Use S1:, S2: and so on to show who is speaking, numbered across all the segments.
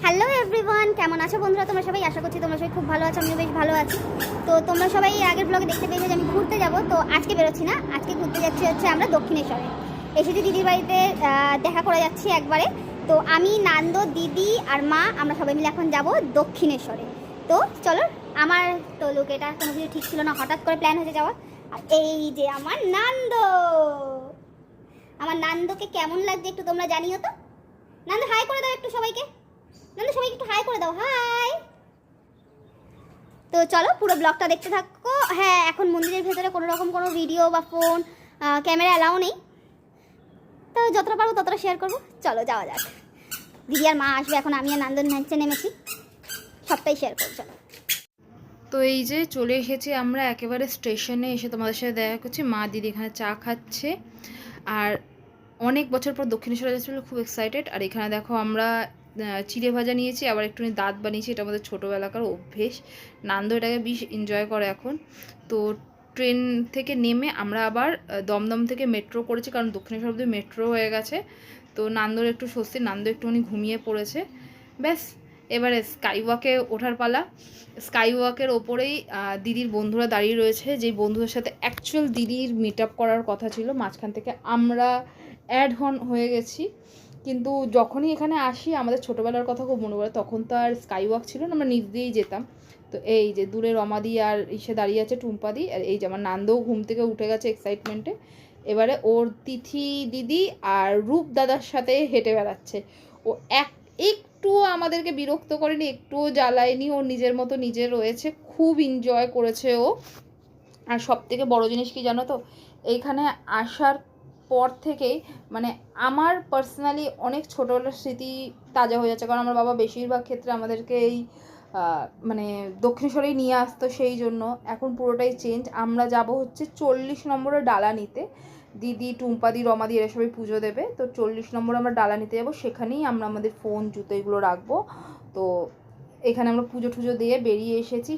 S1: Hello everyone, কেমন আছো বন্ধুরা? তোমরা সবাই, আশা করছি তোমরা সবাই খুব ভালো আছো। আমিও বেশ ভালো আছি। তো তোমরা সবাই আগের ব্লগে দেখতে পেয়েছো যে আমি ঘুরতে যাব। তো আজকে বেরোচ্ছি না, আজকে ঘুরতে যাচ্ছি আমরা দক্ষিণেশ্বরে। এসেছি দিদির বাড়িতে, দেখা করে যাচ্ছি একবারে। তো আমি, নান্দো, দিদি আর মা আমরা সবাই মিলে এখন যাব দক্ষিণেশ্বরে। তো চলো। আমার তো লোক এটা কোনো কিছু ঠিক ছিল না, হঠাৎ করে প্ল্যান হয়েছে যাওয়ার। আর এই যে আমার নান্দো, আমার নান্দোকে কেমন লাগছে একটু তোমরা জানিও তো। নান্দো হাই করে দাও একটু সবাইকে। নান্দো সবাইকে একটু হাই করে দাও, হাই। তো চলো পুরো ব্লগটা দেখতে থাকো। হ্যাঁ, এখন মন্দিরের ভেতরে কোনো রকম কোনো ভিডিও বা ফোন ক্যামেরা অ্যালাউ নেই, তো যতটা পারবো ততটা শেয়ার করবো। চলো যাওয়া যাক। দিদি আর মা আসবে এখন, আমি আর নান্দন নাচতে নেমেছি, সবটাই শেয়ার করবো। চলো।
S2: তো এই যে চলে এসেছি আমরা একেবারে স্টেশনে, এসে তোমাদের সাথে দেখা করছি। মা দিদি এখানে চা খাচ্ছে, আর অনেক বছর পর দক্ষিণেশ্বরে যাচ্ছি বলে খুব এক্সাইটেড। আর এখানে দেখো আমরা চিড়ে ভাজা নিয়েছি, আবার একটুখানি দাঁত বানিয়েছি। এটা আমাদের ছোটোবেলাকার অভ্যেস। নান্দু এটাকে বেশ এনজয় করে এখন। তো ট্রেন থেকে নেমে আমরা আবার দমদম থেকে মেট্রো করেছি, কারণ দক্ষিণেশ্বর অবধি মেট্রো হয়ে গেছে। তো নান্দুর একটু স্বস্তি, নান্দু একটুখানি ঘুমিয়ে পড়েছে। ব্যাস, এবারে স্কাই ওয়াকে ওঠার পালা। স্কাই ওয়াকের ওপরেই দিদির বন্ধুরা দাঁড়িয়ে রয়েছে, যেই বন্ধুদের সাথে অ্যাকচুয়াল দিদির মিট আপ করার কথা ছিল। মাঝখান থেকে আমরা অ্যাড হয়ে গেছি, কিন্তু যখনই এখানে আসি আমাদের ছোটোবেলার কথা খুব মনে পড়ে। তখন তো আর স্কাই ওয়াক ছিল না, আমরা নিচ দিয়েই যেতাম। তো এই যে দূরে রমাদি আর ইসে দাঁড়িয়ে আছে, টুম্পাদি। আর এই যে আমার নান্দও ঘুম থেকে উঠে গেছে এক্সাইটমেন্টে। এবারে ওর তিথি দিদি আর রূপ দাদার সাথে হেঁটে বেড়াচ্ছে। ও একটুও আমাদেরকে বিরক্ত করেনি, একটুও জ্বালায়নি, ও নিজের মতো নিজে রয়েছে, খুব এনজয় করেছে ও। আর সব থেকে বড়ো জিনিস কি জানো তো, এইখানে আসার পর থেকেই মানে আমার পার্সোনালি অনেক ছোটোবেলার স্মৃতি তাজা হয়ে যাচ্ছে। কারণ আমার বাবা বেশিরভাগ ক্ষেত্রে আমাদেরকে এই মানে দক্ষিণেশ্বরেই নিয়ে আসতো, সেই জন্য এখন পুরোটাই চেঞ্জ। আমরা যাব হচ্ছে 40 নম্বরের ডালা নিতে। দিদি, টুম্পাদি, রমাদি এরা সবাই পুজো দেবে। তো 40 নম্বরে আমরা ডালা নিতে যাবো, সেখানেই আমরা আমাদের ফোন জুতো এগুলো রাখবো। তো এখানে আমরা পুজো টুজো দিয়ে বেরিয়ে এসেছি।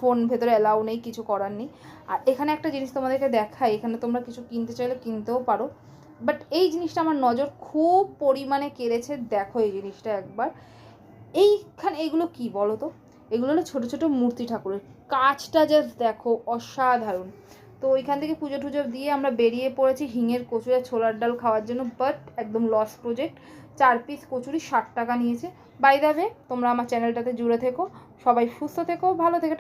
S2: ফোন ভেতরে অ্যালাউ নেই, কিছু করার নেই। আর এখানে একটা জিনিস তোমাদেরকে দেখাই, এখানে তোমরা কিছু কিনতে চাইলে কিনতেও পারো, বাট এই জিনিসটা আমার নজর খুব পরিমাণে কেড়েছে। দেখো এই জিনিসটা একবার, এইখানে এগুলো কি বলো তো? এগুলো হলো ছোটো ছোটো মূর্তি ঠাকুরের, কাজটা জাস্ট দেখো, অসাধারণ। তো ওইখান থেকে পুজো টুজো দিয়ে আমরা বেরিয়ে পড়েছি হিঙের কচুরি আর ছোলার ডাল খাওয়ার জন্য। বাট একদম লস প্রজেক্ট, 4 পিস কচুরি 60 টাকা নিয়েছে। বাই দ্য ওয়ে, তোমরা আমার চ্যানেলটাতে জুড়ে থেকো, সবাই সুস্থ থেকো, ভালো থেকো।